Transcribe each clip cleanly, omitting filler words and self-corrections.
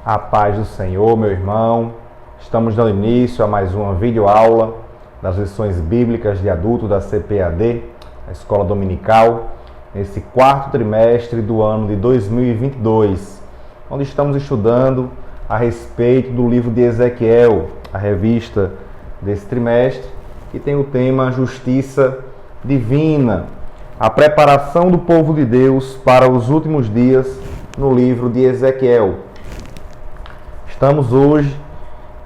A paz do Senhor, meu irmão. Estamos dando início a mais uma videoaula das lições bíblicas de adulto da CPAD, a Escola Dominical, nesse quarto trimestre do ano de 2022, onde estamos estudando a respeito do livro de Ezequiel, a revista desse trimestre, que tem o tema Justiça Divina, a preparação do povo de Deus para os últimos dias no livro de Ezequiel.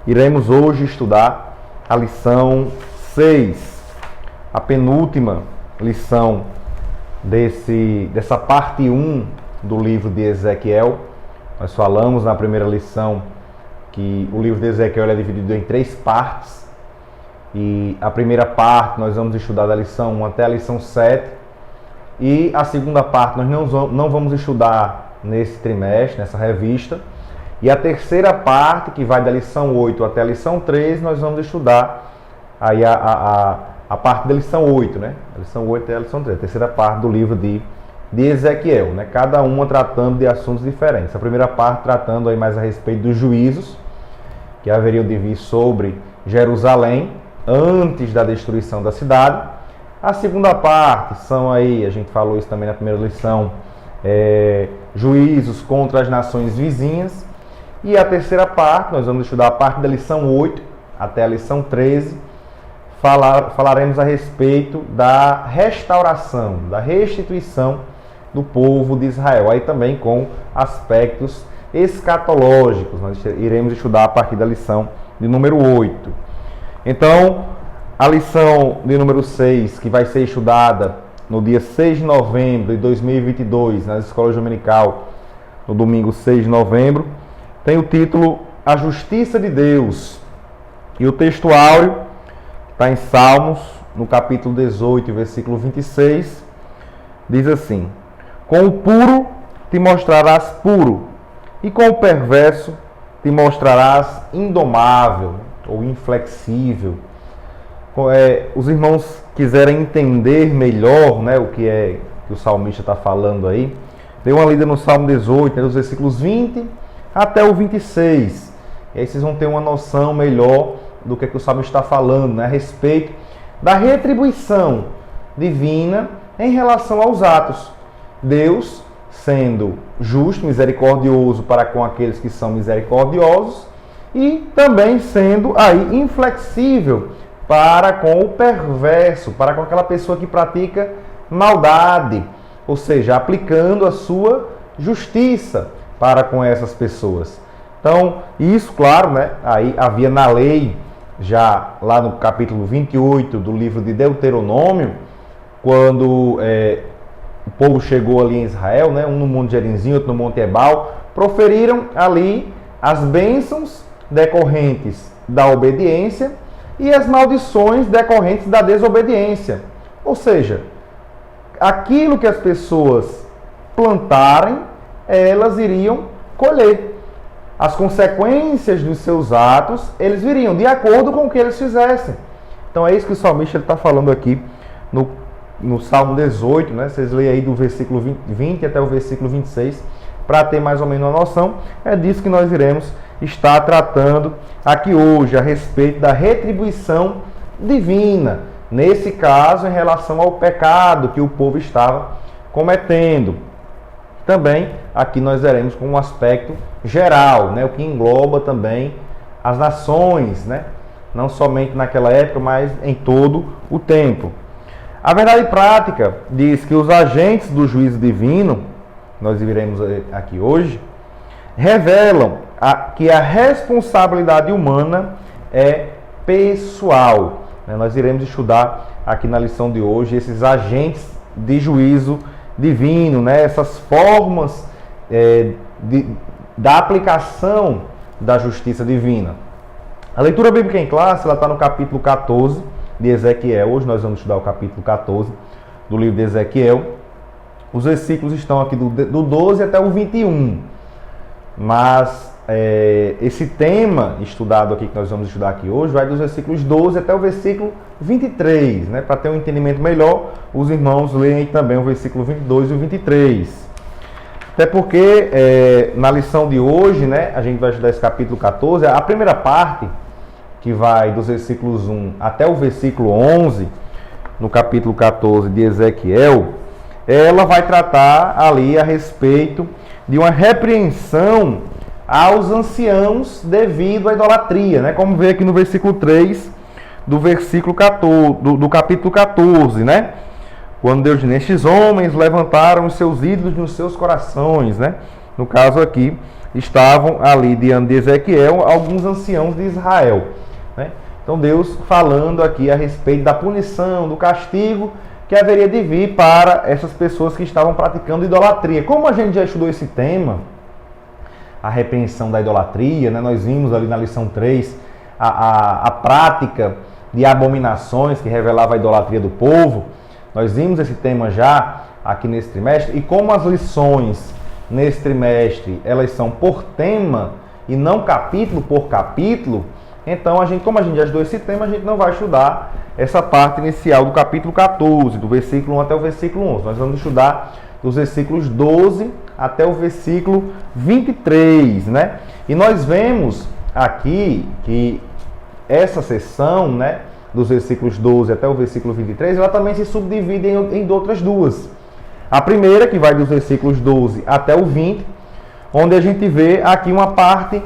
Iremos hoje estudar a lição 6, a penúltima lição dessa parte 1 do livro de Ezequiel. Nós falamos na primeira lição que o livro de Ezequiel é dividido em 3 partes. E a primeira parte nós vamos estudar da lição 1 até a lição 7. E a segunda parte nós não vamos estudar nesse trimestre, nessa revista. E a terceira parte, que vai da lição 8 até a lição 13, nós vamos estudar aí a parte da lição 8, né? A lição 8 até a lição 13, a terceira parte do livro de Ezequiel, né? Cada uma tratando de assuntos diferentes. A primeira parte tratando aí mais a respeito dos juízos que haveriam de vir sobre Jerusalém antes da destruição da cidade. A segunda parte são aí, a gente falou isso também na primeira lição, juízos contra as nações vizinhas. E a terceira parte, nós vamos estudar a parte da lição 8 até a lição 13, falaremos a respeito da restauração, da restituição do povo de Israel, aí também com aspectos escatológicos. Nós iremos estudar a partir da lição de número 8. Então, a lição de número 6, que vai ser estudada no dia 6 de novembro de 2022, nas escolas dominical, no domingo 6 de novembro, tem o título A Justiça de Deus. E o texto áureo está em Salmos, no capítulo 18, versículo 26, diz assim: Com o puro te mostrarás puro, e com o perverso te mostrarás indomável ou inflexível. Os irmãos quiserem entender melhor, né, o que é que o salmista está falando aí, dê uma lida no Salmo 18, né, dos versículos 20 até o 26. E aí vocês vão ter uma noção melhor do que o salmista está falando, né, a respeito da retribuição divina em relação aos atos. Deus sendo justo, misericordioso para com aqueles que são misericordiosos, e também sendo aí inflexível para com o perverso, para com aquela pessoa que pratica maldade, ou seja, aplicando a sua justiça para com essas pessoas. Então, isso, claro, né, aí havia na lei, já lá no capítulo 28 do livro de Deuteronômio, quando o povo chegou ali em Israel, né, um no Monte Gerizim, outro no Monte Ebal, proferiram ali as bênçãos decorrentes da obediência e as maldições decorrentes da desobediência. Ou seja, aquilo que as pessoas plantarem, elas iriam colher. As consequências dos seus atos, eles viriam de acordo com o que eles fizessem. Então é isso que o salmista está falando aqui no Salmo 18, né? Vocês leem aí do versículo 20 até o versículo 26, para ter mais ou menos uma noção. É disso que nós iremos estar tratando aqui hoje, a respeito da retribuição divina. Nesse caso, em relação ao pecado que o povo estava cometendo. Também aqui nós veremos com um aspecto geral, né, o que engloba também as nações, né, não somente naquela época, mas em todo o tempo. A verdade prática diz que os agentes do juízo divino, nós veremos aqui hoje, revelam que a responsabilidade humana é pessoal. Nós iremos estudar aqui na lição de hoje esses agentes de juízo divino, né? Essas formas da aplicação da justiça divina. A leitura bíblica em classe está no capítulo 14 de Ezequiel. Hoje nós vamos estudar o capítulo 14 do livro de Ezequiel. Os versículos estão aqui do 12 até o 21. Mas esse tema estudado aqui, que nós vamos estudar aqui hoje, vai dos versículos 12 até o versículo 23, né? Para ter um entendimento melhor, os irmãos leem também o versículo 22 e o 23. Até porque na lição de hoje, né, a gente vai estudar esse capítulo 14, a primeira parte, que vai dos versículos 1 até o versículo 11, no capítulo 14 de Ezequiel, ela vai tratar ali a respeito de uma repreensão aos anciãos devido à idolatria, né? Como vê aqui no versículo 3 do versículo 14, do capítulo 14, né? Quando Deus diz, estes homens levantaram os seus ídolos nos seus corações, né? No caso aqui, estavam ali diante de Ezequiel alguns anciãos de Israel, né? Então Deus falando aqui a respeito da punição, do castigo que haveria de vir para essas pessoas que estavam praticando idolatria. Como a gente já estudou esse tema, a repreensão da idolatria, né? Nós vimos ali na lição 3 a prática de abominações que revelava a idolatria do povo. Nós vimos esse tema já aqui nesse trimestre, e como as lições nesse trimestre, elas são por tema e não capítulo por capítulo, então como a gente já estudou esse tema, a gente não vai estudar essa parte inicial do capítulo 14, do versículo 1 até o versículo 11. Nós vamos estudar dos versículos 12 até o versículo 23, né? E nós vemos aqui que essa sessão, né, dos versículos 12 até o versículo 23, ela também se subdivide em outras duas. A primeira, que vai dos versículos 12 até o 20, onde a gente vê aqui uma parte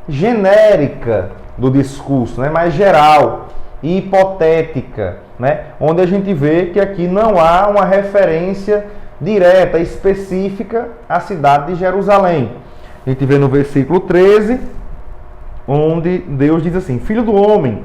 genérica do discurso, né, mais geral e hipotética, né, onde a gente vê que aqui não há uma referência direta, específica à cidade de Jerusalém. A gente vê no versículo 13, onde Deus diz assim, Filho do homem,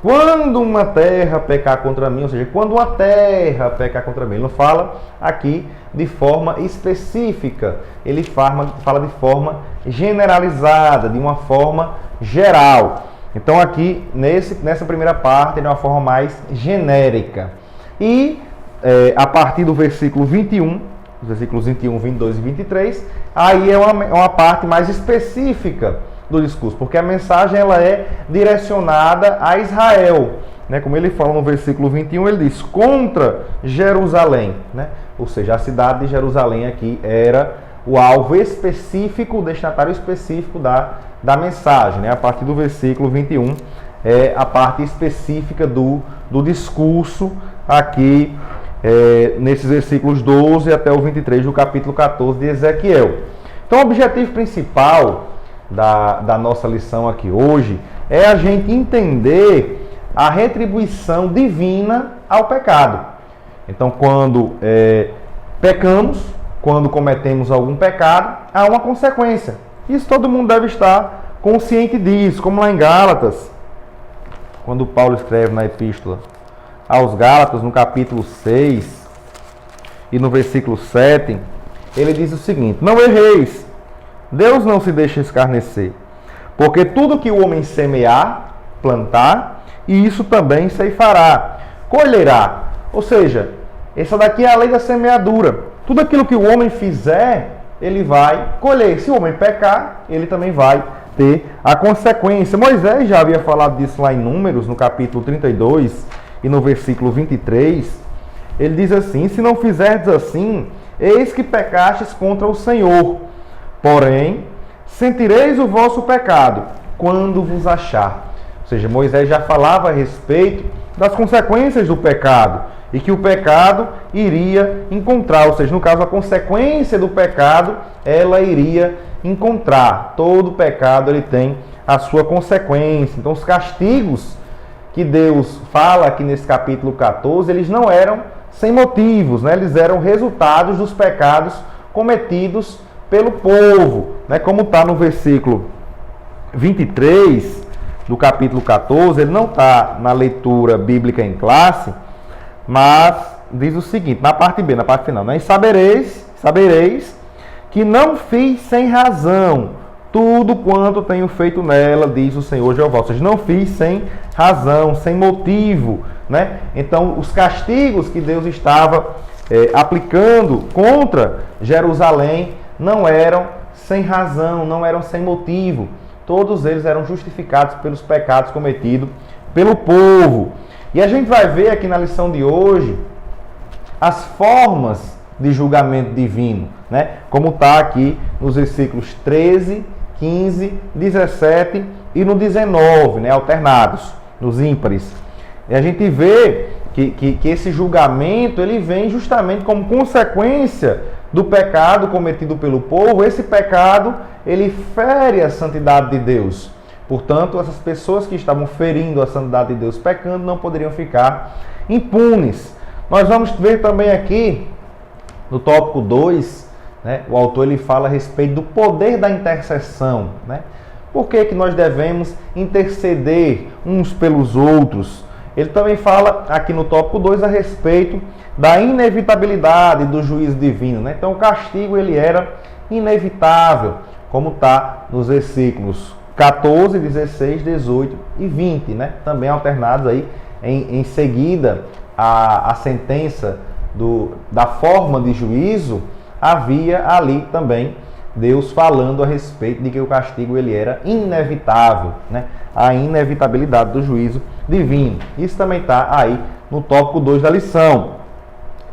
quando uma terra pecar contra mim, ou seja, quando uma terra pecar contra mim, ele não fala aqui de forma específica, ele fala de forma generalizada, de uma forma geral. Então aqui, nessa primeira parte, ele é uma forma mais genérica. E a partir do versículo 21, os versículos 21, 22 e 23, aí é uma parte mais específica do discurso, porque a mensagem ela é direcionada a Israel, né? Como ele fala no versículo 21, ele diz, contra Jerusalém, né? Ou seja, a cidade de Jerusalém aqui era o alvo específico, o destinatário específico da mensagem, né? A partir do versículo 21 é a parte específica do discurso aqui, nesses versículos 12 até o 23 do capítulo 14 de Ezequiel. Então o objetivo principal da nossa lição aqui hoje é a gente entender a retribuição divina ao pecado. Então, quando pecamos, quando cometemos algum pecado, há uma consequência. Isso todo mundo deve estar consciente disso, como lá em Gálatas, quando Paulo escreve na epístola aos Gálatas, no capítulo 6 e no versículo 7, ele diz o seguinte, não erreis, Deus não se deixa escarnecer, porque tudo que o homem semear, plantar, e isso também ceifará, colherá. Ou seja, essa daqui é a lei da semeadura. Tudo aquilo que o homem fizer, ele vai colher. Se o homem pecar, ele também vai ter a consequência. Moisés já havia falado disso lá em Números, no capítulo 32 e no versículo 23. Ele diz assim, se não fizerdes assim, eis que pecastes contra o Senhor. Porém, sentireis o vosso pecado quando vos achar. Ou seja, Moisés já falava a respeito das consequências do pecado e que o pecado iria encontrar. Ou seja, no caso, a consequência do pecado, ela iria encontrar. Todo pecado ele tem a sua consequência. Então, os castigos que Deus fala aqui nesse capítulo 14, eles não eram sem motivos, né? Eles eram resultados dos pecados cometidos pelo povo, né? Como está no versículo 23 do capítulo 14, ele não está na leitura bíblica em classe, mas diz o seguinte, na parte B, na parte final, né? E sabereis que não fiz sem razão tudo quanto tenho feito nela, diz o Senhor Jeová. Ou seja, não fiz sem razão, sem motivo, né? Então, os castigos que Deus estava aplicando contra Jerusalém não eram sem razão, não eram sem motivo. Todos eles eram justificados pelos pecados cometidos pelo povo. E a gente vai ver aqui na lição de hoje as formas de julgamento divino, né? Como está aqui nos versículos 13, 15, 17 e no 19, né? Alternados, nos ímpares. E a gente vê que esse julgamento ele vem justamente como consequência do pecado cometido pelo povo. Esse pecado ele fere a santidade de Deus. Portanto, essas pessoas que estavam ferindo a santidade de Deus, pecando, não poderiam ficar impunes. Nós vamos ver também aqui, no tópico 2, né, o autor ele fala a respeito do poder da intercessão. Né? Por que nós devemos interceder uns pelos outros? Ele também fala aqui no tópico 2 a respeito da inevitabilidade do juízo divino. Né? Então o castigo ele era inevitável, como está nos versículos 14, 16, 18 e 20, né? Também alternados aí em seguida a sentença da forma de juízo, havia ali também Deus falando a respeito de que o castigo ele era inevitável, né? A inevitabilidade do juízo divino. Isso também está aí no tópico 2 da lição.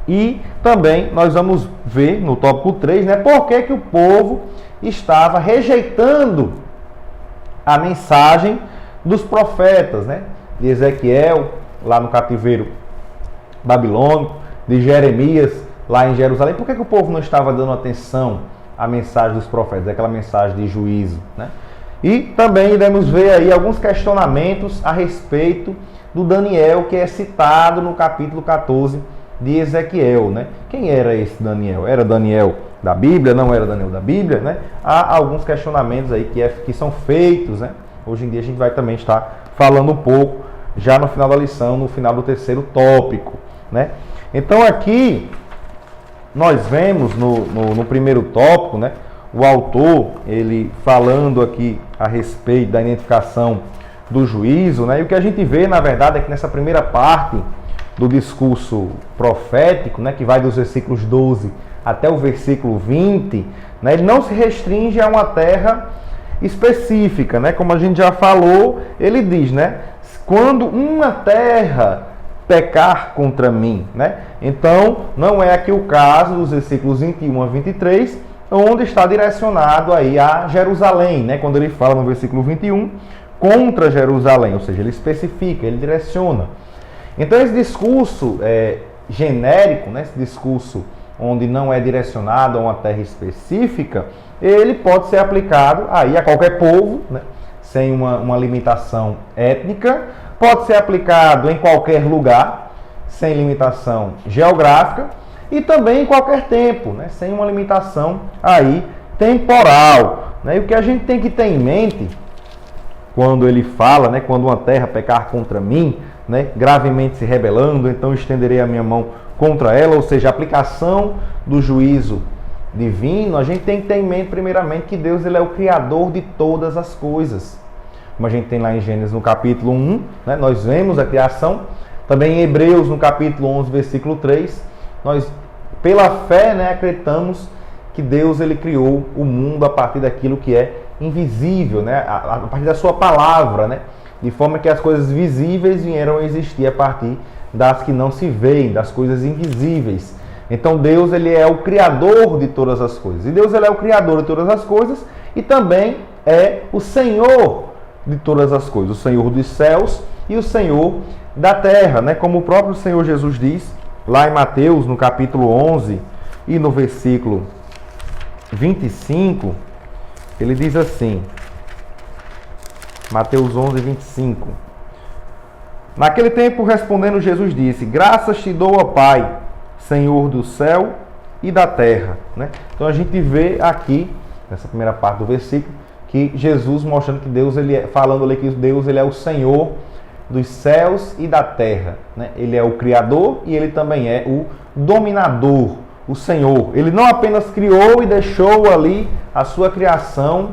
E também nós vamos ver no tópico 3, né, por que o povo estava rejeitando a mensagem dos profetas, né, de Ezequiel, lá no cativeiro babilônico, de Jeremias, lá em Jerusalém. Por que o povo não estava dando atenção à mensagem dos profetas, aquela mensagem de juízo, né? E também iremos ver aí alguns questionamentos a respeito do Daniel, que é citado no capítulo 14 de Ezequiel, né? Quem era esse Daniel? Era Daniel da Bíblia? Não era Daniel da Bíblia, né? Há alguns questionamentos aí que são feitos, né? Hoje em dia a gente vai também estar falando um pouco, já no final da lição, no final do terceiro tópico, né? Então aqui nós vemos no primeiro tópico, né, o autor ele falando aqui a respeito da identificação do juízo, né? E o que a gente vê, na verdade, é que nessa primeira parte do discurso profético, né, que vai dos versículos 12 até o versículo 20, né, ele não se restringe a uma terra específica, né? Como a gente já falou, ele diz, né, quando uma terra pecar contra mim, né? Então, não é aqui o caso dos versículos 21 a 23, onde está direcionado aí a Jerusalém, né? Quando ele fala no versículo 21, contra Jerusalém, ou seja, ele especifica, ele direciona. Então, esse discurso genérico, né? Esse discurso onde não é direcionado a uma terra específica, ele pode ser aplicado aí a qualquer povo, né? Sem uma limitação étnica, pode ser aplicado em qualquer lugar, sem limitação geográfica, e também em qualquer tempo, né? Sem uma limitação aí temporal, né? E o que a gente tem que ter em mente, quando ele fala, né, quando uma terra pecar contra mim, né, gravemente se rebelando, então estenderei a minha mão contra ela, ou seja, a aplicação do juízo divino, a gente tem que ter em mente primeiramente que Deus ele é o Criador de todas as coisas. Como a gente tem lá em Gênesis no capítulo 1, né, nós vemos a criação. Também em Hebreus no capítulo 11, versículo 3, nós pela fé, né, acreditamos que Deus ele criou o mundo a partir daquilo que é invisível, né, a partir da sua palavra, né, de forma que as coisas visíveis vieram a existir a partir das que não se veem, das coisas invisíveis. Então Deus ele é o Criador de todas as coisas. E Deus ele é o Criador de todas as coisas e também é o Senhor de todas as coisas, o Senhor dos céus e o Senhor da terra, né? Como o próprio Senhor Jesus diz, lá em Mateus, no capítulo 11 e no versículo 25, ele diz assim, Mateus 11, 25, naquele tempo respondendo Jesus disse, graças te dou, ó Pai, Senhor do céu e da terra, né? Então a gente vê aqui, nessa primeira parte do versículo, que Jesus mostrando que Deus, falando ali que Deus ele é o Senhor dos céus e da terra, né? Ele é o Criador e ele também é o dominador, o Senhor. Ele não apenas criou e deixou ali a sua criação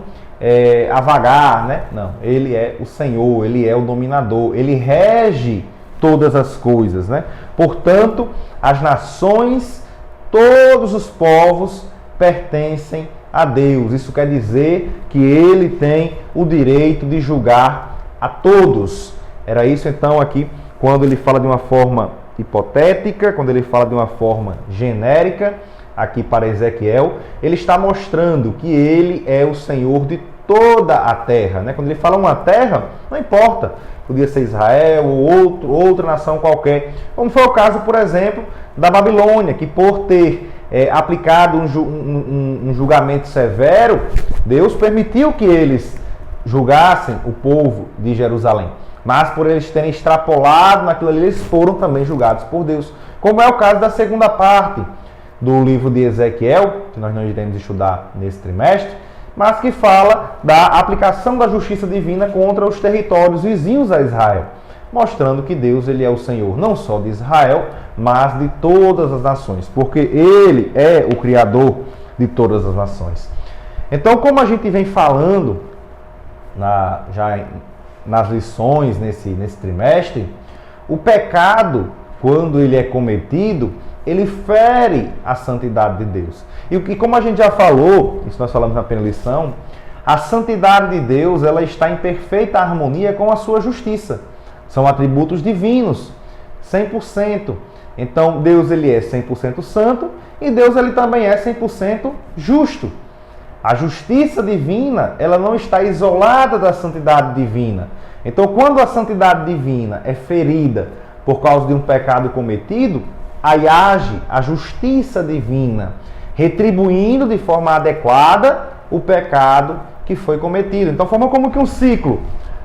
a vagar, né? Não, ele é o Senhor, ele é o dominador, ele rege todas as coisas, né? Portanto, as nações, todos os povos pertencem a Deus. Isso quer dizer que ele tem o direito de julgar a todos. Era isso então aqui, quando ele fala de uma forma hipotética, quando ele fala de uma forma genérica, aqui para Ezequiel, ele está mostrando que ele é o Senhor de toda a terra, né? Quando ele fala uma terra, não importa, podia ser Israel ou outra nação qualquer, como foi o caso, por exemplo, da Babilônia, que por ter aplicado um julgamento severo, Deus permitiu que eles julgassem o povo de Jerusalém. Mas por eles terem extrapolado naquilo ali, eles foram também julgados por Deus. Como é o caso da segunda parte do livro de Ezequiel, que nós não iremos estudar nesse trimestre, mas que fala da aplicação da justiça divina contra os territórios vizinhos a Israel, mostrando que Deus ele é o Senhor não só de Israel, mas de todas as nações, porque Ele é o Criador de todas as nações. Então, como a gente vem falando já nas lições nesse trimestre, o pecado, quando ele é cometido, ele fere a santidade de Deus. E como a gente já falou, isso nós falamos na primeira lição, a santidade de Deus ela está em perfeita harmonia com a sua justiça. São atributos divinos, 100%. Então, Deus ele é 100% santo e Deus ele também é 100% justo. A justiça divina, ela não está isolada da santidade divina. Então, quando a santidade divina é ferida por causa de um pecado cometido, aí age a justiça divina, retribuindo de forma adequada o pecado que foi cometido. Então, forma como que um ciclo.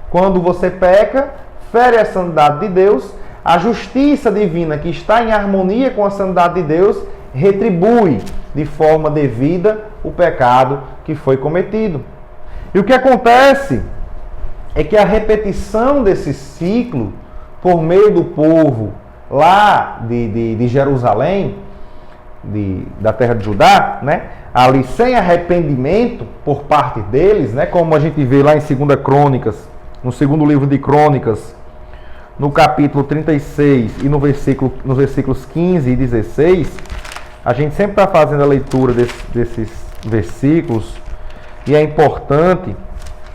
Quando você peca, fere a santidade de Deus, a justiça divina que está em harmonia com a santidade de Deus retribui de forma devida o pecado que foi cometido. E o que acontece é que a repetição desse ciclo por meio do povo lá de Jerusalém, da terra de Judá, né? Ali sem arrependimento por parte deles, né? Como a gente vê lá em 2 Crônicas, no segundo livro de Crônicas, no capítulo 36 e nos versículos 15 e 16, a gente sempre está fazendo a leitura desses versículos e é importante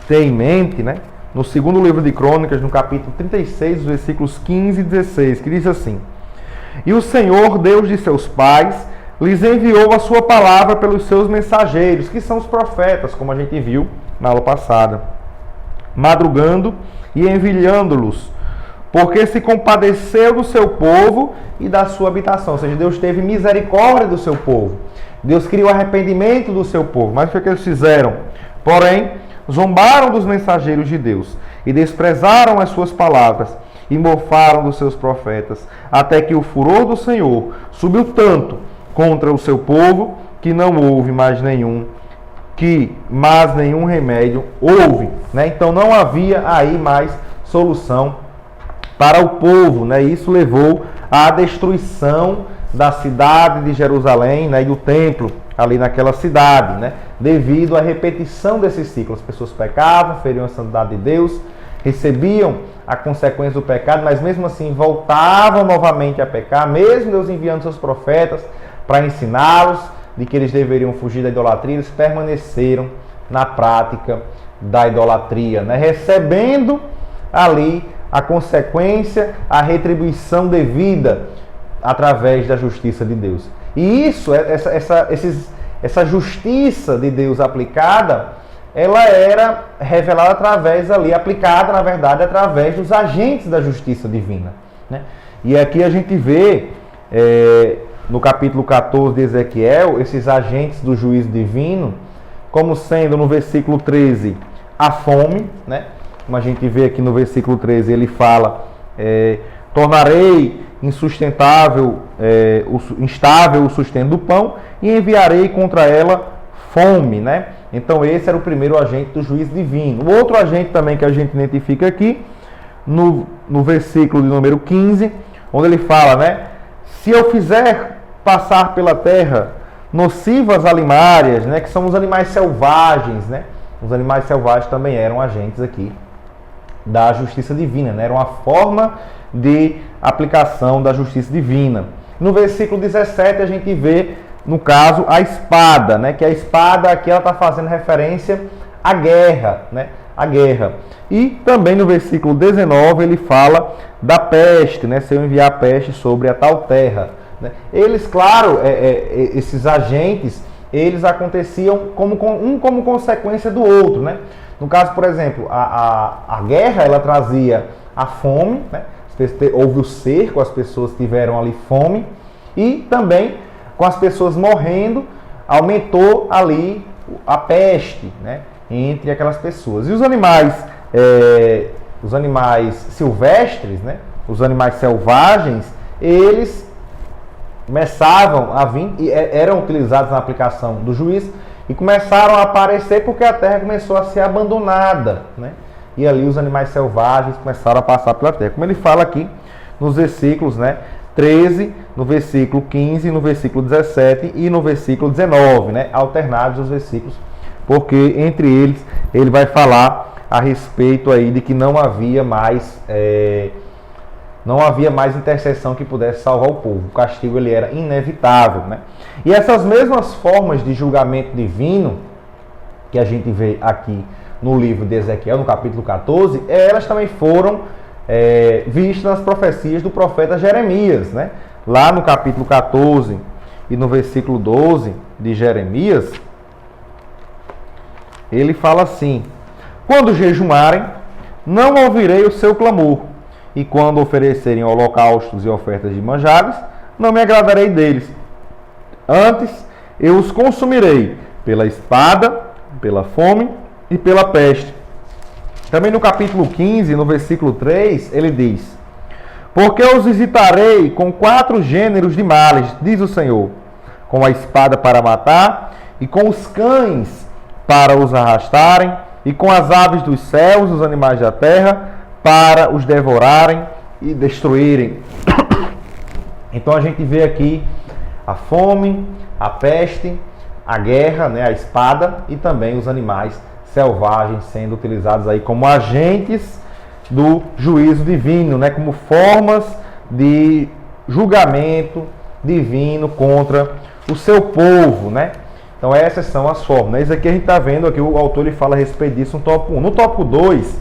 ter em mente, né? No segundo livro de Crônicas, no capítulo 36, os versículos 15 e 16, que diz assim: E o Senhor, Deus de seus pais, lhes enviou a sua palavra pelos seus mensageiros, que são os profetas, como a gente viu na aula passada, madrugando e enviando-los, porque se compadeceu do seu povo e da sua habitação. Ou seja, Deus teve misericórdia do seu povo. Deus queria o arrependimento do seu povo. Mas o que eles fizeram? Porém, zombaram dos mensageiros de Deus e desprezaram as suas palavras e mofaram dos seus profetas, até que o furor do Senhor subiu tanto contra o seu povo que não houve mais nenhum remédio houve, né? Então não havia aí mais solução para o povo, né? Isso levou à destruição da cidade de Jerusalém, né? E do templo ali naquela cidade, né? Devido à repetição desse ciclo. As pessoas pecavam, feriam a santidade de Deus, recebiam a consequência do pecado, mas mesmo assim voltavam novamente a pecar, mesmo Deus enviando seus profetas para ensiná-los de que eles deveriam fugir da idolatria, eles permaneceram na prática da idolatria, né? Recebendo ali a consequência, a retribuição devida através da justiça de Deus. E isso, essa justiça de Deus aplicada, ela era revelada através ali, aplicada na verdade através dos agentes da justiça divina, né? E aqui a gente vê no capítulo 14 de Ezequiel, esses agentes do juízo divino, como sendo no versículo 13 a fome, né? Como a gente vê aqui no versículo 13, ele fala: tornarei instável o sustento do pão e enviarei contra ela fome, né? Então esse era o primeiro agente do juízo divino. O outro agente também que a gente identifica aqui, no versículo de número 15, onde ele fala, né? Se eu fizer passar pela terra nocivas alimárias, né? Que são os animais selvagens, né? Os animais selvagens também eram agentes aqui da justiça divina, né? Era uma forma de aplicação da justiça divina. No versículo 17 a gente vê, no caso, a espada, né? Que a espada aqui ela está fazendo referência à guerra, né? A guerra. E também no versículo 19 ele fala da peste, né? Se eu enviar peste sobre a tal terra. né? Eles, claro, esses agentes, eles aconteciam como consequência do outro, né? No caso, por exemplo, a guerra, ela trazia a fome, né? Houve o cerco, as pessoas tiveram ali fome, e também com as pessoas morrendo, aumentou ali a peste, né? Entre aquelas pessoas. E os animais silvestres, né? Os animais selvagens, eles começavam a vir, e eram utilizados na aplicação do juízo, e começaram a aparecer porque a terra começou a ser abandonada, né? E ali os animais selvagens começaram a passar pela terra. Como ele fala aqui nos versículos, né, 13, no versículo 15, no versículo 17 e no versículo 19, né, alternados os versículos, porque entre eles ele vai falar a respeito aí de que não havia mais intercessão que pudesse salvar o povo. O castigo ele era inevitável, né? E essas mesmas formas de julgamento divino que a gente vê aqui no livro de Ezequiel, no capítulo 14, elas também foram vistas nas profecias do profeta Jeremias, né? Lá no capítulo 14 e no versículo 12 de Jeremias, ele fala assim: quando jejuarem, não ouvirei o seu clamor, e quando oferecerem holocaustos e ofertas de manjares, não me agradarei deles. Antes, eu os consumirei pela espada, pela fome e pela peste. Também no capítulo 15, no versículo 3, ele diz: porque eu os visitarei com 4 gêneros de males, diz o Senhor, com a espada para matar, e com os cães para os arrastarem, e com as aves dos céus, os animais da terra, para os devorarem e destruírem. Então a gente vê aqui a fome, a peste, a guerra, né, a espada, e também os animais selvagens sendo utilizados aí como agentes do juízo divino, né, como formas de julgamento divino contra o seu povo, né? Então essas são as formas. Isso aqui a gente está vendo, aqui o autor ele fala a respeito disso no tópico 1. No tópico 2,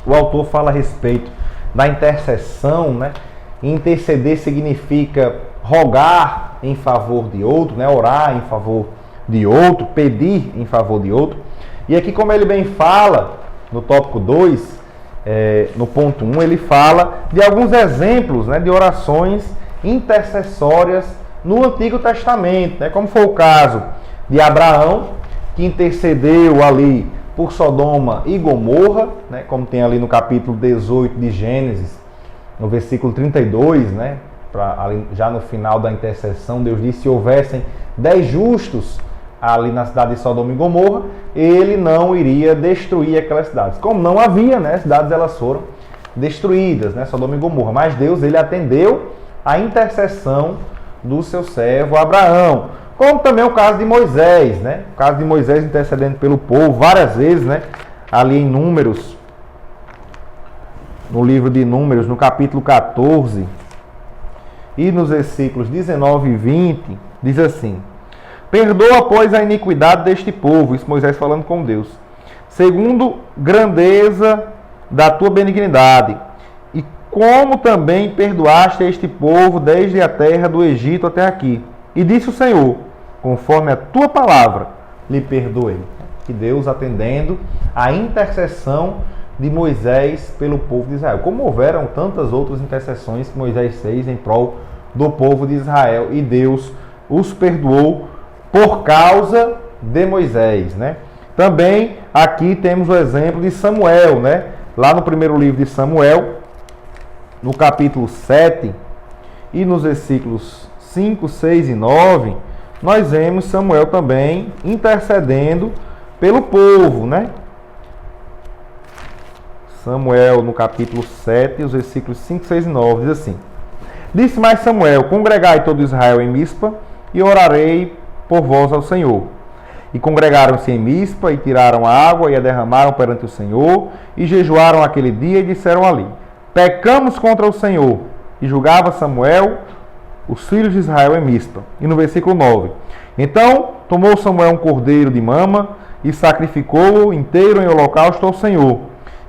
o autor fala a respeito da intercessão, né? Interceder significa rogar em favor de outro, né? Orar em favor de outro, pedir em favor de outro. E aqui, como ele bem fala, no tópico 2, no ponto 1, ele fala de alguns exemplos, né, de orações intercessórias no Antigo Testamento, né? Como foi o caso de Abraão, que intercedeu ali por Sodoma e Gomorra, né? Como tem ali no capítulo 18 de Gênesis, no versículo 32, né? Ali, já no final da intercessão, Deus disse: se houvessem 10 justos ali na cidade de Sodoma e Gomorra, ele não iria destruir aquelas cidades. Como não havia, né? As cidades elas foram destruídas, né? Sodoma e Gomorra. Mas Deus ele atendeu a intercessão do seu servo Abraão. Como também o caso de Moisés, né? O caso de Moisés intercedendo pelo povo várias vezes, né? Ali em Números, no livro de Números, no capítulo 14 e nos versículos 19 e 20, diz assim: perdoa, pois, a iniquidade deste povo, isso Moisés falando com Deus, segundo grandeza da tua benignidade, e como também perdoaste este povo desde a terra do Egito até aqui. E disse o Senhor: conforme a tua palavra, lhe perdoei. Que Deus atendendo a intercessão de Moisés pelo povo de Israel. Como houveram tantas outras intercessões que Moisés fez em prol do povo de Israel, e Deus os perdoou por causa de Moisés, né? Também aqui temos o exemplo de Samuel, né? Lá no primeiro livro de Samuel, no capítulo 7 e nos versículos 5, 6 e 9, nós vemos Samuel também intercedendo pelo povo, né? Samuel, no capítulo 7, os versículos 5, 6 e 9, diz assim: disse mais Samuel: congregai todo Israel em Mispa, e orarei por vós ao Senhor. E congregaram-se em Mispa, e tiraram a água, e a derramaram perante o Senhor, e jejuaram aquele dia, e disseram ali: pecamos contra o Senhor. E julgava Samuel os filhos de Israel em Mispa. E no versículo 9: então tomou Samuel um cordeiro de mama, e sacrificou-o inteiro em holocausto ao Senhor.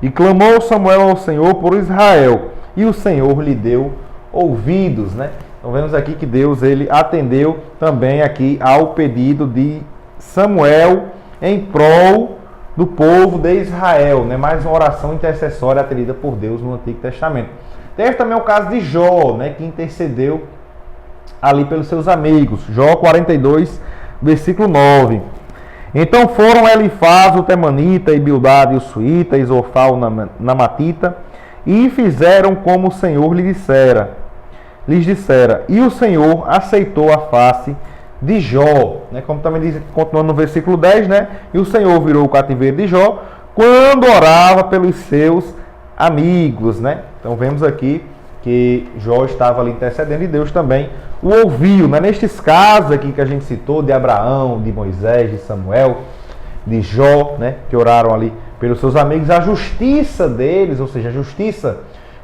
E clamou Samuel ao Senhor por Israel, e o Senhor lhe deu ouvidos, né? Então vemos aqui que Deus ele atendeu também aqui ao pedido de Samuel em prol do povo de Israel, né? Mais uma oração intercessória atendida por Deus no Antigo Testamento. Teve também o caso de Jó, né? Que intercedeu ali pelos seus amigos. Jó 42, versículo 9. Então foram Elifaz, o Temanita, e Bildade, o Suíta, e Zofar, o Namatita, e fizeram como o Senhor lhes dissera. E o Senhor aceitou a face de Jó, né? Como também diz, continuando no versículo 10, né? E o Senhor virou o cativeiro de Jó quando orava pelos seus amigos, né? Então vemos aqui que Jó estava ali intercedendo e Deus também o ouviu, né? Nestes casos aqui que a gente citou, de Abraão, de Moisés, de Samuel, de Jó, né? Que oraram ali pelos seus amigos, a justiça deles, ou seja, a justiça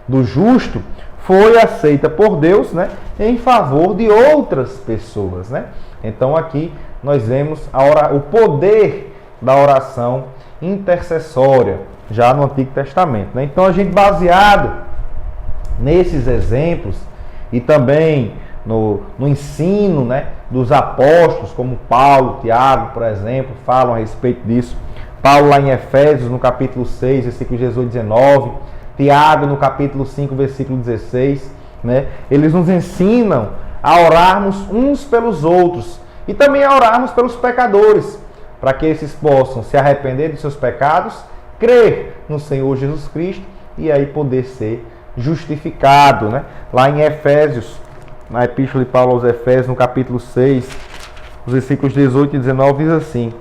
do justo, foi aceita por Deus, né? Em favor de outras pessoas, né? Então aqui nós vemos o poder da oração intercessória, já no Antigo Testamento, né? Então a gente, baseado nesses exemplos e também no ensino, né, dos apóstolos, como Paulo, Tiago, por exemplo, falam a respeito disso. Paulo lá em Efésios, no capítulo 6, versículo 18 e 19, Tiago no capítulo 5, versículo 16, né? Eles nos ensinam a orarmos uns pelos outros e também a orarmos pelos pecadores, para que esses possam se arrepender de seus pecados, crer no Senhor Jesus Cristo e aí poder ser justificado, né? Lá em Efésios, na Epístola de Paulo aos Efésios, no capítulo 6, os versículos 18 e 19, diz assim: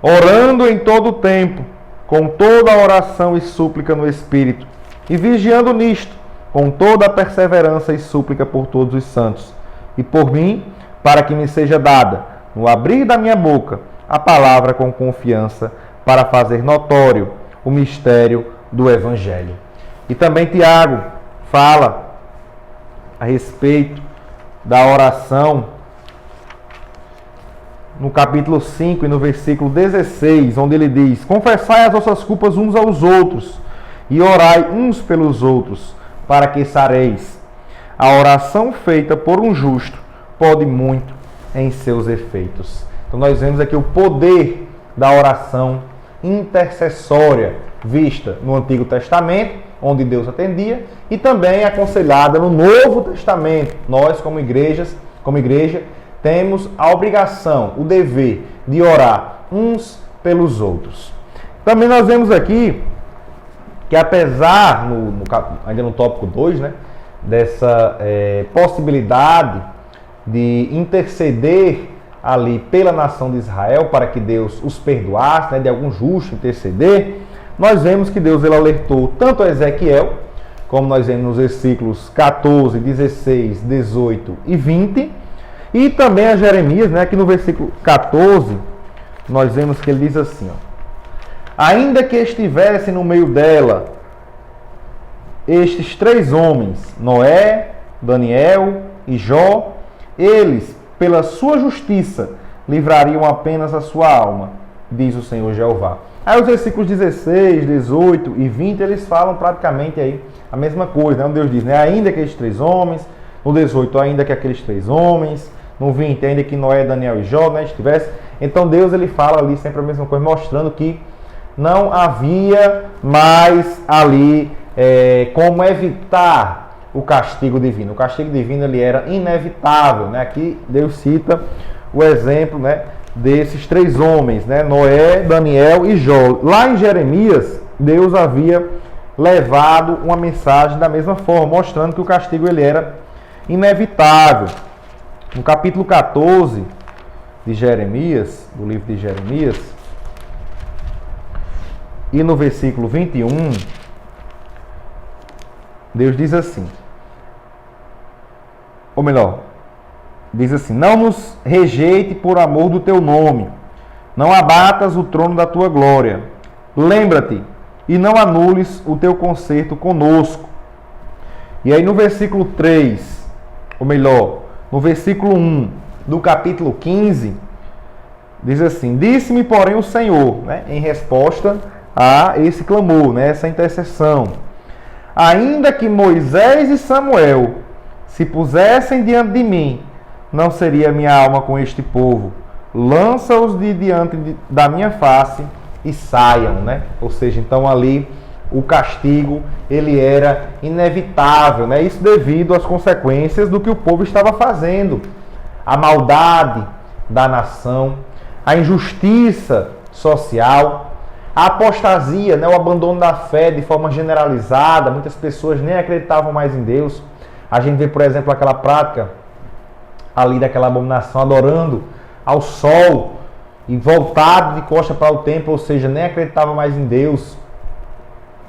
orando em todo o tempo, com toda a oração e súplica no Espírito, e vigiando nisto, com toda a perseverança e súplica por todos os santos, e por mim, para que me seja dada, no abrir da minha boca, a palavra com confiança, para fazer notório o mistério do Evangelho. E também Tiago fala a respeito da oração no capítulo 5 e no versículo 16, onde ele diz: confessai as vossas culpas uns aos outros e orai uns pelos outros, para que sareis. A oração feita por um justo pode muito em seus efeitos. Então nós vemos aqui o poder da oração intercessória vista no Antigo Testamento, onde Deus atendia, e também aconselhada no Novo Testamento. Nós, como igreja, temos a obrigação, o dever de orar uns pelos outros. Também nós vemos aqui que, apesar, ainda no tópico 2, né, dessa possibilidade de interceder ali pela nação de Israel, para que Deus os perdoasse, né, de algum justo interceder, nós vemos que Deus ele alertou tanto a Ezequiel, como nós vemos nos versículos 14, 16, 18 e 20, e também a Jeremias, né, aqui no versículo 14, nós vemos que ele diz assim: ó, ainda que estivessem no meio dela estes 3 homens, Noé, Daniel e Jó, eles, pela sua justiça, livrariam apenas a sua alma, diz o Senhor Jeová. Aí os versículos 16, 18 e 20, eles falam praticamente aí a mesma coisa, né? Deus diz, né? Ainda que aqueles 3 homens, no 18, ainda que aqueles 3 homens, no 20, ainda que Noé, Daniel e Jó, né, estivesse. Então Deus ele fala ali sempre a mesma coisa, mostrando que não havia mais ali como evitar o castigo divino. O castigo divino ele era inevitável, né? Aqui Deus cita o exemplo, né, desses 3 homens, né, Noé, Daniel e Jó. Lá em Jeremias, Deus havia levado uma mensagem da mesma forma, mostrando que o castigo ele era inevitável. No capítulo 14 de Jeremias, do livro de Jeremias, e no versículo 21, Deus diz assim, ou melhor, diz assim: não nos rejeite por amor do teu nome, não abatas o trono da tua glória, lembra-te e não anules o teu concerto conosco. E aí no versículo 3, ou melhor, no versículo 1 do capítulo 15, diz assim: disse-me, porém, o Senhor, né, em resposta a esse clamor, né, essa intercessão: ainda que Moisés e Samuel se pusessem diante de mim, não seria minha alma com este povo. Lança-os de diante da minha face e saiam, né? Ou seja, então ali o castigo, ele era inevitável, né? Isso devido às consequências do que o povo estava fazendo. A maldade da nação, a injustiça social, a apostasia, né? O abandono da fé de forma generalizada. Muitas pessoas nem acreditavam mais em Deus. A gente vê, por exemplo, aquela prática ali daquela abominação, adorando ao sol e voltado de costa para o templo, ou seja, nem acreditava mais em Deus,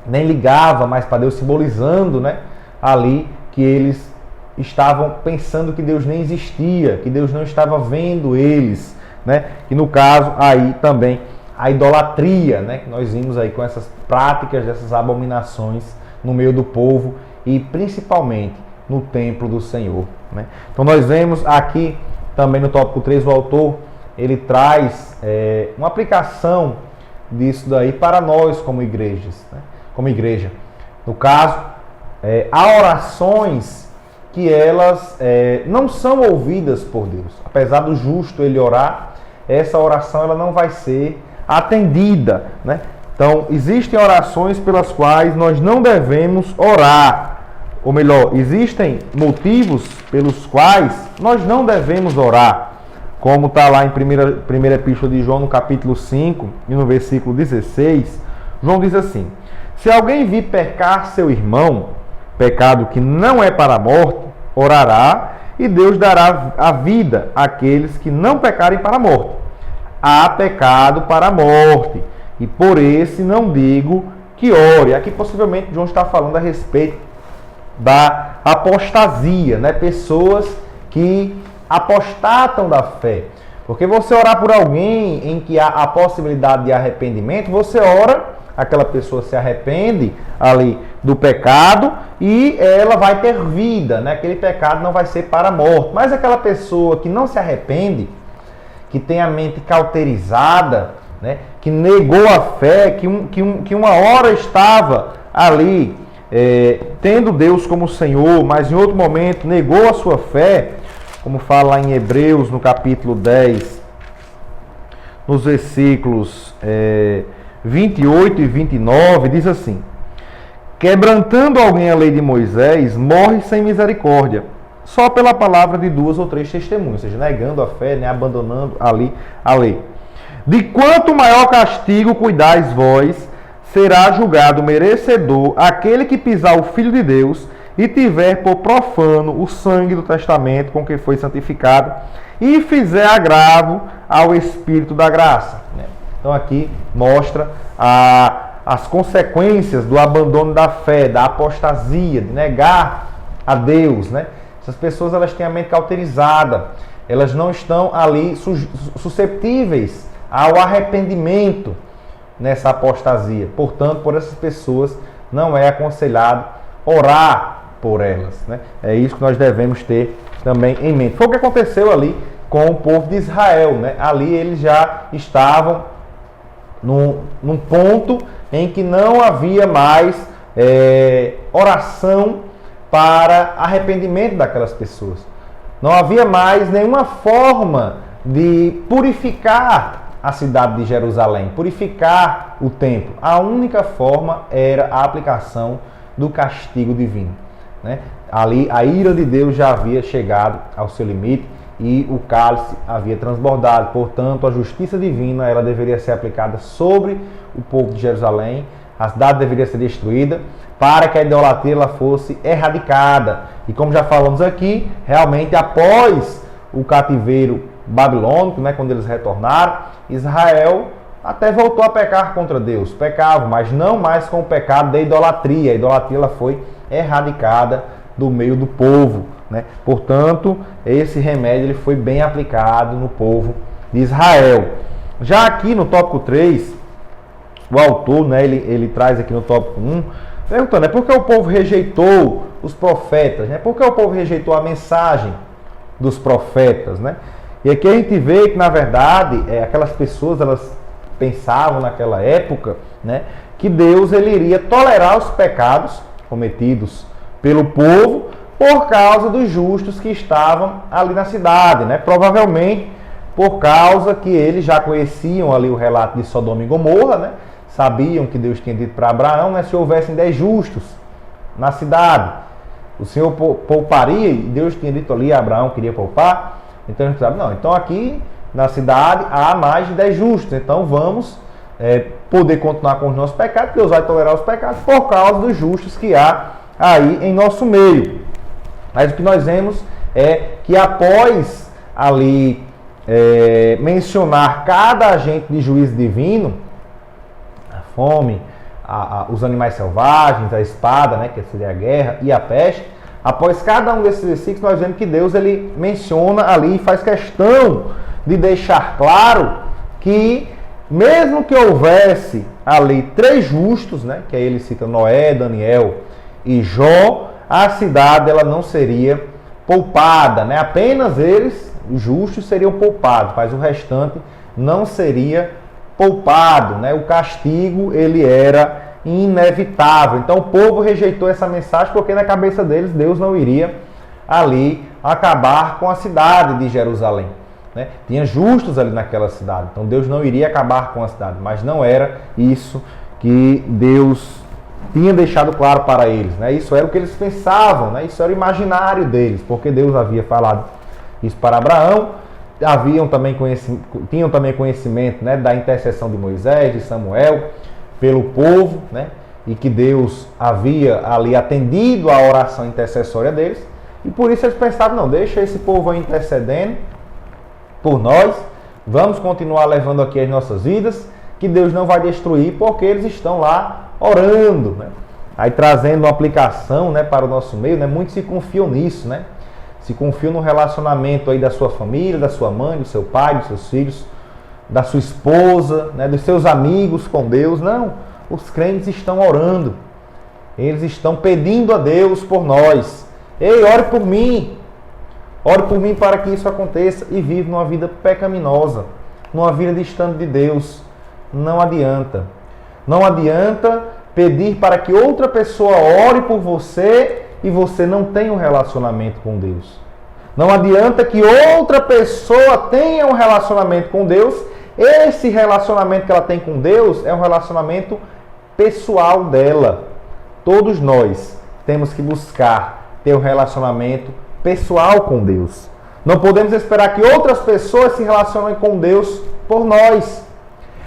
nem ligava mais para Deus, simbolizando, né, ali que eles estavam pensando que Deus nem existia, que Deus não estava vendo eles, né? E no caso aí também a idolatria, né, que nós vimos aí com essas práticas dessas abominações no meio do povo e principalmente no templo do Senhor, né? Então nós vemos aqui também no tópico 3 o autor ele traz uma aplicação disso daí para nós como igrejas, né? Como igreja. No caso, há orações que elas não são ouvidas por Deus. Apesar do justo ele orar, essa oração ela não vai ser atendida, né? Então, existem orações pelas quais nós não devemos orar. Ou melhor, existem motivos pelos quais nós não devemos orar. Como está lá em primeira epístola de João, no capítulo 5, e no versículo 16, João diz assim: se alguém vir pecar seu irmão, pecado que não é para a morte, orará, e Deus dará a vida àqueles que não pecarem para a morte. Há pecado para a morte, e por esse não digo que ore. Aqui possivelmente João está falando a respeito da apostasia, né? Pessoas que apostatam da fé. Porque você orar por alguém em que há a possibilidade de arrependimento, você ora, aquela pessoa se arrepende ali do pecado e ela vai ter vida, né? Aquele pecado não vai ser para a morte. Mas aquela pessoa que não se arrepende, que tem a mente cauterizada, né? Que negou a fé, que uma hora estava ali tendo Deus como Senhor, mas em outro momento negou a sua fé, como fala em Hebreus, no capítulo 10, nos versículos 28 e 29, diz assim: quebrantando alguém a lei de Moisés, morre sem misericórdia, só pela palavra de 2 ou 3 testemunhos, ou seja, negando a fé, né, abandonando ali a lei. De quanto maior castigo cuidais vós, será julgado merecedor aquele que pisar o Filho de Deus e tiver por profano o sangue do testamento com que foi santificado e fizer agravo ao Espírito da graça. Então aqui mostra as consequências do abandono da fé, da apostasia, de negar a Deus, né? Essas pessoas elas têm a mente cauterizada, elas não estão ali susceptíveis ao arrependimento nessa apostasia. Portanto, por essas pessoas não é aconselhado orar por elas, né? É isso que nós devemos ter também em mente. Foi o que aconteceu ali com o povo de Israel, né? Ali eles já estavam num ponto em que não havia mais oração para arrependimento daquelas pessoas. Não havia mais nenhuma forma de purificar a cidade de Jerusalém, purificar o templo. A única forma era a aplicação do castigo divino, né? Ali a ira de Deus já havia chegado ao seu limite e o cálice havia transbordado. Portanto, a justiça divina ela deveria ser aplicada sobre o povo de Jerusalém. A cidade deveria ser destruída para que a idolatria ela fosse erradicada. E como já falamos aqui, realmente após o cativeiro babilônico, né, quando eles retornaram, Israel até voltou a pecar contra Deus. Pecava, mas não mais com o pecado da idolatria. A idolatria ela foi erradicada do meio do povo, né? Portanto, esse remédio ele foi bem aplicado no povo de Israel. Já aqui no tópico 3, o autor, né, ele traz aqui no tópico 1, perguntando, por que o povo rejeitou os profetas? Né? Por que o povo rejeitou a mensagem dos profetas? Né? E aqui a gente vê que, na verdade, aquelas pessoas, elas pensavam naquela época, né, que Deus ele iria tolerar os pecados cometidos pelo povo, por causa dos justos que estavam ali na cidade, né? Provavelmente por causa que eles já conheciam ali o relato de Sodoma e Gomorra, né? Sabiam que Deus tinha dito para Abraão, né? Se houvessem 10 justos na cidade, o Senhor pouparia, e Deus tinha dito ali, Abraão queria poupar, então eles pensavam, não, então aqui na cidade há mais de 10 justos, então vamos poder continuar com os nossos pecados, Deus vai tolerar os pecados por causa dos justos que há aí em nosso meio. Mas o que nós vemos é que após ali mencionar cada agente de juízo divino, a fome, os animais selvagens, a espada, né, que seria a guerra, e a peste, após cada um desses versículos nós vemos que Deus ele menciona ali e faz questão de deixar claro que mesmo que houvesse ali 3 justos, né, que aí ele cita Noé, Daniel e Jó, a cidade ela não seria poupada, né? Apenas eles, os justos, seriam poupados, mas o restante não seria poupado, né? O castigo ele era inevitável. Então o povo rejeitou essa mensagem porque na cabeça deles Deus não iria ali acabar com a cidade de Jerusalém, né? Tinha justos ali naquela cidade, então Deus não iria acabar com a cidade, mas não era isso que Deus tinha deixado claro para eles, né? Isso era o que eles pensavam, né? Isso era o imaginário deles, porque Deus havia falado isso para Abraão, tinham também conhecimento, né, da intercessão de Moisés, de Samuel, pelo povo, né? E que Deus havia ali atendido a oração intercessória deles, e por isso eles pensavam, não, deixa esse povo aí intercedendo por nós, vamos continuar levando aqui as nossas vidas, que Deus não vai destruir, porque eles estão lá orando, né? Aí trazendo uma aplicação, né, para o nosso meio, né? Muitos se confiam nisso, né? Se confiam no relacionamento aí da sua família, da sua mãe, do seu pai, dos seus filhos, da sua esposa, né, dos seus amigos com Deus. Não, os crentes estão orando. Eles estão pedindo a Deus por nós. Ei, ore por mim. Ore por mim para que isso aconteça. E vive numa vida pecaminosa, numa vida distante de Deus. Não adianta. Não adianta pedir para que outra pessoa ore por você e você não tenha um relacionamento com Deus. Não adianta que outra pessoa tenha um relacionamento com Deus. Esse relacionamento que ela tem com Deus é um relacionamento pessoal dela. Todos nós temos que buscar ter um relacionamento pessoal com Deus. Não podemos esperar que outras pessoas se relacionem com Deus por nós.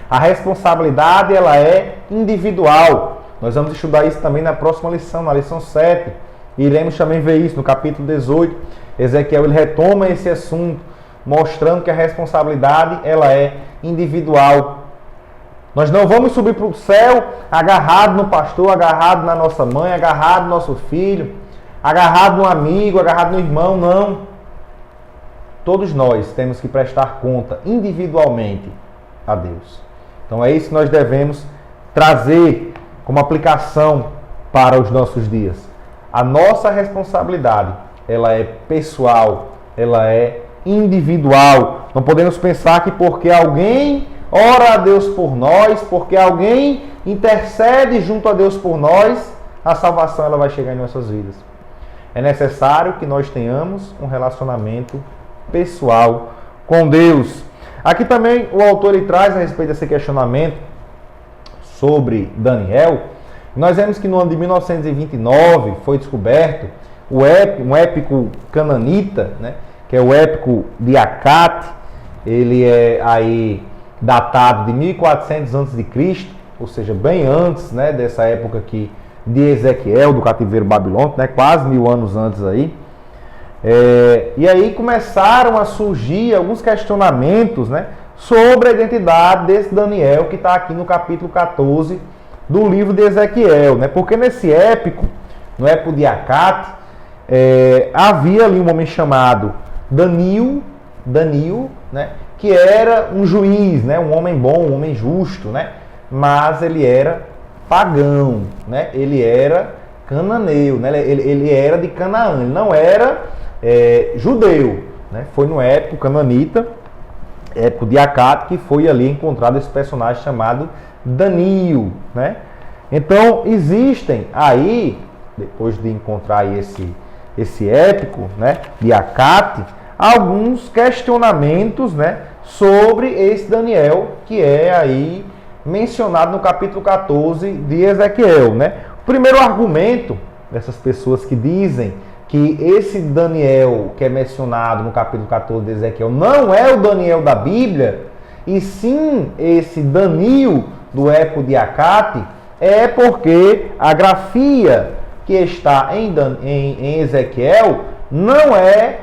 A responsabilidade ela é individual. Nós vamos estudar isso também na próxima lição, na lição 7. E iremos também ver isso no capítulo 18. Ezequiel ele retoma esse assunto, mostrando que a responsabilidade ela é individual. Nós não vamos subir para o céu agarrado no pastor, agarrado na nossa mãe, agarrado no nosso filho, agarrado no amigo, agarrado no irmão, não. Todos nós temos que prestar conta individualmente a Deus. Então é isso que nós devemos trazer como aplicação para os nossos dias. A nossa responsabilidade, ela é pessoal, ela é individual. Não podemos pensar que porque alguém ora a Deus por nós, porque alguém intercede junto a Deus por nós, a salvação ela vai chegar em nossas vidas. É necessário que nós tenhamos um relacionamento pessoal com Deus. Aqui também o autor ele traz a respeito desse questionamento sobre Daniel. Nós vemos que no ano de 1929 foi descoberto um épico cananita, né, que é o épico de Acate. Ele é aí datado de 1400 a.C., ou seja, bem antes, né, dessa época aqui de Ezequiel, do cativeiro babilônico, né, quase 1000 anos antes aí. E aí começaram a surgir alguns questionamentos, né, sobre a identidade desse Daniel que está aqui no capítulo 14 do livro de Ezequiel, né? Porque nesse épico, no épico de Acate, havia ali um homem chamado Daniel, né, que era um juiz, né, um homem bom, um homem justo, né, mas ele era pagão, né, ele era cananeu, né, ele era de Canaã, ele não era judeu, né? Foi no épico cananita, épico de Acate, que foi ali encontrado esse personagem chamado Daniel, né? Então existem aí, depois de encontrar esse épico, né, de Acate, alguns questionamentos, né, sobre esse Daniel, que é aí mencionado no capítulo 14 de Ezequiel, né? O primeiro argumento dessas pessoas que dizem que esse Daniel que é mencionado no capítulo 14 de Ezequiel não é o Daniel da Bíblia, e sim esse Danilo do épico de Acate, é porque a grafia que está em Ezequiel não é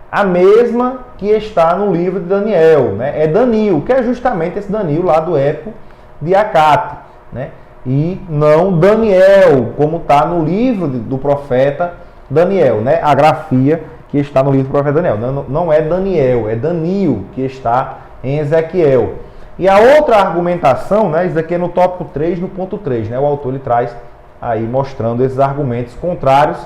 a mesma que está no livro de Daniel, né? É Danilo, que é justamente esse Danilo lá do épico de Acate, né? E não Daniel, como está no livro do profeta Daniel, né? A grafia que está no livro do profeta Daniel. Não é Daniel, é Danilo que está em Ezequiel. E a outra argumentação, né? Isso aqui é no tópico 3, no ponto 3, né? O autor ele traz aí mostrando esses argumentos contrários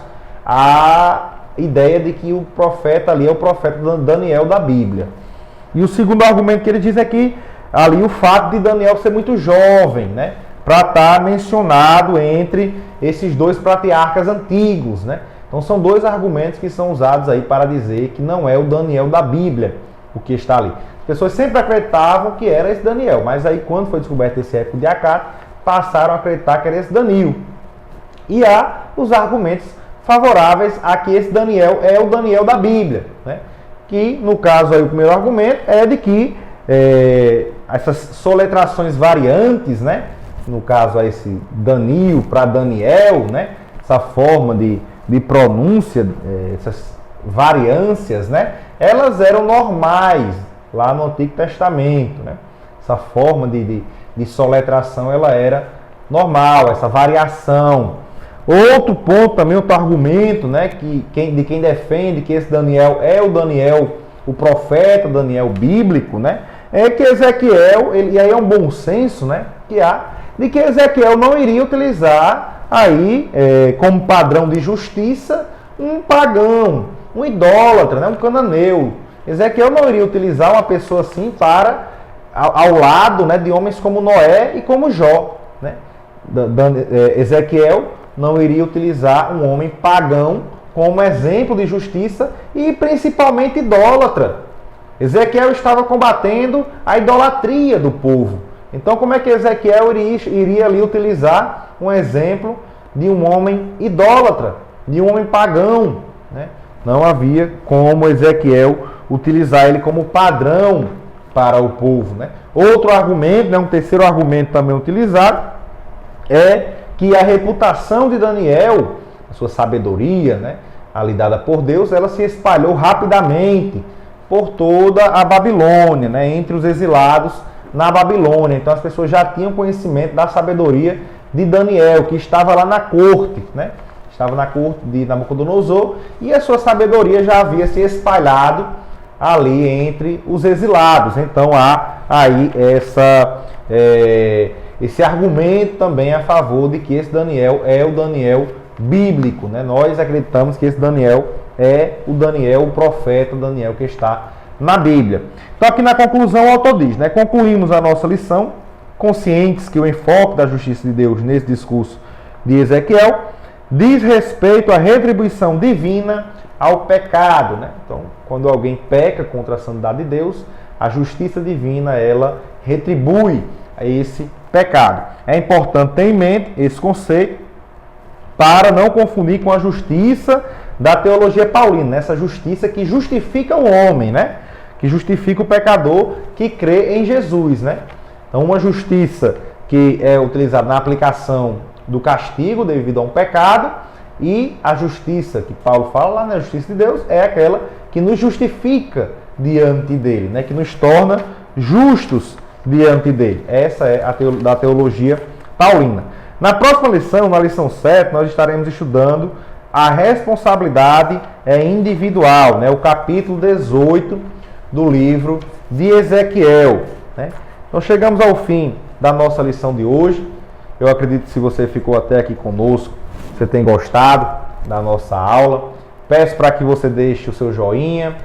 à ideia de que o profeta ali é o profeta Daniel da Bíblia. E o segundo argumento que ele diz é que ali o fato de Daniel ser muito jovem, né, para estar mencionado entre esses dois patriarcas antigos, né? Então são dois argumentos que são usados aí para dizer que não é o Daniel da Bíblia o que está ali. As pessoas sempre acreditavam que era esse Daniel, mas aí quando foi descoberto esse épico de Acate, passaram a acreditar que era esse Danilo. E há os argumentos favoráveis a que esse Daniel é o Daniel da Bíblia, né? Que no caso aí o primeiro argumento é de que essas soletrações variantes, né? No caso aí esse Danilo para Daniel, né? Essa forma de pronúncia, essas variâncias, né? Elas eram normais lá no Antigo Testamento, né? Essa forma de soletração ela era normal, essa variação. Outro ponto também, outro argumento, né, de quem defende que esse Daniel é o Daniel, o profeta Daniel bíblico, né, é que Ezequiel, e aí é um bom senso, né, que há, de que Ezequiel não iria utilizar aí como padrão de justiça um pagão, um idólatra, né, um cananeu. Ezequiel não iria utilizar uma pessoa assim para ao lado, né, de homens como Noé e como Jó, né. Ezequiel não iria utilizar um homem pagão como exemplo de justiça e principalmente idólatra. Ezequiel estava combatendo a idolatria do povo. Então como é que Ezequiel iria ali utilizar um exemplo de um homem idólatra, de um homem pagão, né? Não havia como Ezequiel utilizar ele como padrão para o povo, né? Outro argumento, né, um terceiro argumento também utilizado, é que a reputação de Daniel, a sua sabedoria, né, ali dada por Deus, ela se espalhou rapidamente por toda a Babilônia, né, entre os exilados na Babilônia. Então as pessoas já tinham conhecimento da sabedoria de Daniel, que estava lá na corte, né, estava na corte de Nabucodonosor, e a sua sabedoria já havia se espalhado ali entre os exilados. Então há aí esse argumento também a favor de que esse Daniel é o Daniel bíblico, né? Nós acreditamos que esse Daniel é o Daniel, o profeta Daniel que está na Bíblia. Então aqui na conclusão o autor diz, né? Concluímos a nossa lição, conscientes que o enfoque da justiça de Deus nesse discurso de Ezequiel diz respeito à retribuição divina ao pecado, né? Então, quando alguém peca contra a santidade de Deus, a justiça divina ela retribui a esse pecado. É importante ter em mente esse conceito para não confundir com a justiça da teologia paulina, essa justiça que justifica o homem, né? Que justifica o pecador que crê em Jesus, né? Então, uma justiça que é utilizada na aplicação do castigo devido a um pecado, e a justiça que Paulo fala lá, né? A justiça de Deus é aquela que nos justifica diante dele, né? Que nos torna justos diante dele. Essa é a da teologia paulina. Na próxima lição, na lição 7, nós estaremos estudando a responsabilidade individual, né? O capítulo 18 do livro de Ezequiel, né? Então chegamos ao fim da nossa lição de hoje. Eu acredito que se você ficou até aqui conosco, você tem gostado da nossa aula. Peço para que você deixe o seu joinha,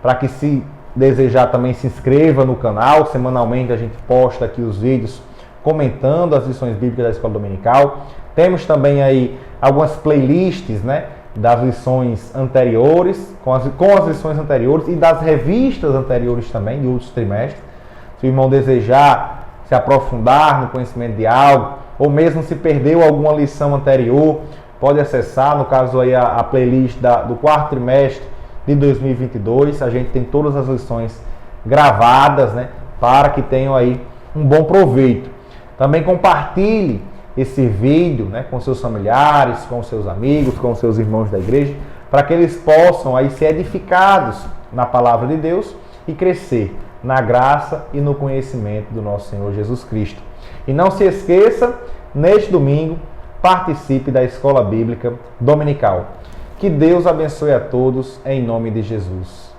para que, se desejar, também se inscreva no canal. Semanalmente a gente posta aqui os vídeos comentando as lições bíblicas da Escola Dominical. Temos também aí algumas playlists, né, das lições anteriores, com as lições anteriores e das revistas anteriores também, de outros trimestres. Se o irmão desejar se aprofundar no conhecimento de algo, ou mesmo se perdeu alguma lição anterior, pode acessar, no caso aí, a playlist do quarto trimestre de 2022. A gente tem todas as lições gravadas, né, para que tenham aí um bom proveito. Também compartilhe esse vídeo, né, com seus familiares, com seus amigos, com seus irmãos da igreja, para que eles possam aí ser edificados na palavra de Deus e crescer na graça e no conhecimento do nosso Senhor Jesus Cristo. E não se esqueça, neste domingo, participe da Escola Bíblica Dominical. Que Deus abençoe a todos, em nome de Jesus.